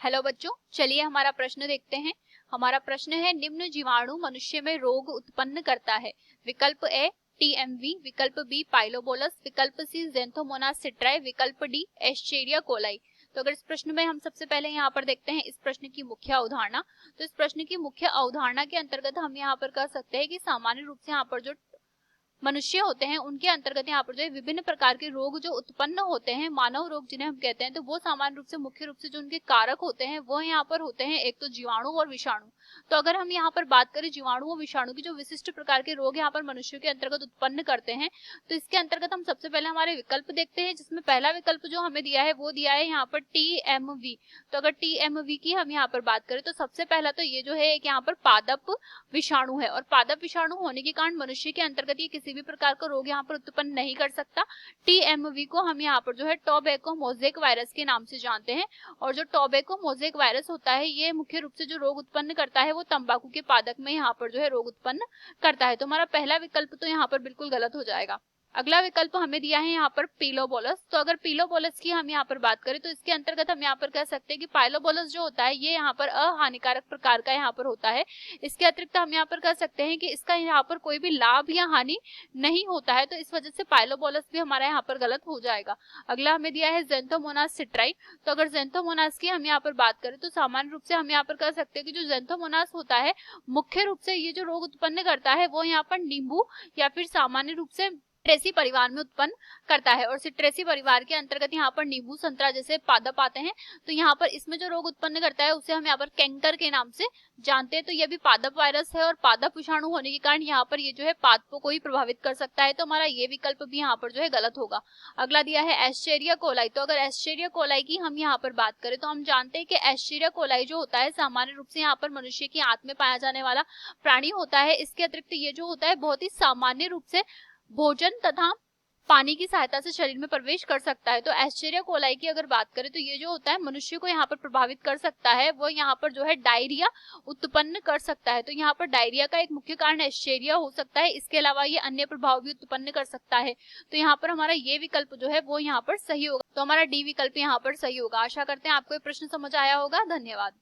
Hello बच्चों, चलिए हमारा प्रश्न देखते हैं। हमारा प्रश्न है, निम्न जीवाणु मनुष्य में रोग उत्पन्न करता है। विकल्प ए टीएमवी, विकल्प बी पाइलोबोलस, विकल्प सी ज़ेंथोमोनास सिट्राई, विकल्प डी एस्चेरिया कोलाई। तो अगर इस प्रश्न में हम सबसे पहले यहाँ पर देखते हैं इस प्रश्न की मुख्य अवधारणा। तो इस प्रश्न की मुख्य अवधारणा के अंतर्गत हम यहाँ पर कह सकते हैं कि सामान्य रूप से यहाँ पर जो मनुष्य होते हैं उनके अंतर्गत यहाँ पर जो है विभिन्न प्रकार के रोग जो उत्पन्न होते हैं, मानव रोग जिन्हें हम कहते हैं, तो वो सामान्य रूप से मुख्य रूप से जो उनके कारक होते हैं वो यहाँ पर होते हैं, एक तो जीवाणु और विषाणु। तो अगर हम यहाँ पर बात करें जीवाणु और विषाणु की जो विशिष्ट प्रकार के रोग यहाँ पर मनुष्य के अंतर्गत उत्पन्न करते हैं, तो इसके अंतर्गत हम सबसे पहले हमारे विकल्प देखते हैं, जिसमें पहला विकल्प जो हमें दिया है वो दिया है यहाँ पर टीएमवी। तो अगर टीएमवी की हम यहाँ पर बात करें तो सबसे पहला तो ये जो है एक यहाँ पर पादप विषाणु है, और पादप विषाणु होने के कारण मनुष्य के अंतर्गत ये किसी भी प्रकार का रोग यहाँ पर उत्पन्न नहीं कर सकता। टीएमवी को हम यहाँ पर जो है टोबैको मोज़ेक वायरस के नाम से जानते हैं, और जो टोबैको मोज़ेक वायरस होता है ये मुख्य रूप से जो रोग उत्पन्न करता है वो तंबाकू के पादप में यहाँ पर जो है रोग उत्पन्न करता है। तो हमारा पहला विकल्प तो यहाँ पर बिल्कुल गलत हो जाएगा। अगला विकल्प हमें दिया है यहाँ पर पीलोबोलस। तो अगर पीलोबोलस की हम यहाँ पर बात करें तो इसके अंतर्गत हम यहाँ पर कह सकते हैं कि पाइलोबोलस जो होता है ये यहाँ पर अहानिकारक प्रकार का यहाँ पर होता है। इसके अतिरिक्त हम यहाँ पर कह सकते हैं कि इसका यहाँ पर कोई भी लाभ या हानि नहीं होता है, तो इस वजह से पाइलोबोलस भी हमारा यहाँ पर गलत हो जाएगा। अगला हमें दिया है ज़ेंथोमोनास सिट्राई। तो अगर ज़ेंथोमोनास की हम यहाँ पर बात करें तो सामान्य रूप से हम यहाँ पर कह सकते हैं कि जो ज़ेंथोमोनास होता है मुख्य रूप से ये जो रोग उत्पन्न करता है वो यहाँ पर नींबू या फिर सामान्य रूप से सिट्रेसी परिवार में उत्पन्न करता है, और सिट्रेसी परिवार के अंतर्गत यहाँ पर नींबू संतरा जैसे पादप आते हैं। तो यहाँ पर इसमें जो रोग उत्पन्न करता है उसे हम यहाँ पर कैंकर के नाम से जानते हैं। तो यह भी पादप वायरस है और पादप विषाणु होने के कारण यहाँ पर ये जो है पादपों को ही प्रभावित कर सकता है। तो हमारा ये विकल्प भी यहाँ पर जो है गलत होगा। अगला दिया है एस्चेरिया कोलाई। तो अगर एस्चेरिया कोलाई की हम यहाँ पर बात करें तो हम जानते हैं कि एस्चेरिया कोलाई जो होता है सामान्य रूप से यहाँ पर मनुष्य की आंत में पाया जाने वाला प्राणी होता है। इसके अतिरिक्त ये जो होता है बहुत ही सामान्य रूप से भोजन तथा पानी की सहायता से शरीर में प्रवेश कर सकता है। तो एस्चेरिया कोलाई की अगर बात करें तो ये जो होता है मनुष्य को यहाँ पर प्रभावित कर सकता है, वो यहाँ पर जो है डायरिया उत्पन्न कर सकता है। तो यहाँ पर डायरिया का एक मुख्य कारण एस्चेरिया हो सकता है, इसके अलावा ये अन्य प्रभाव भी उत्पन्न कर सकता है। तो यहाँ पर हमारा ये विकल्प जो है वो यहाँ पर सही होगा। तो हमारा डी विकल्प यहाँ पर सही होगा। आशा करते हैं आपको ये प्रश्न समझ आया होगा। धन्यवाद।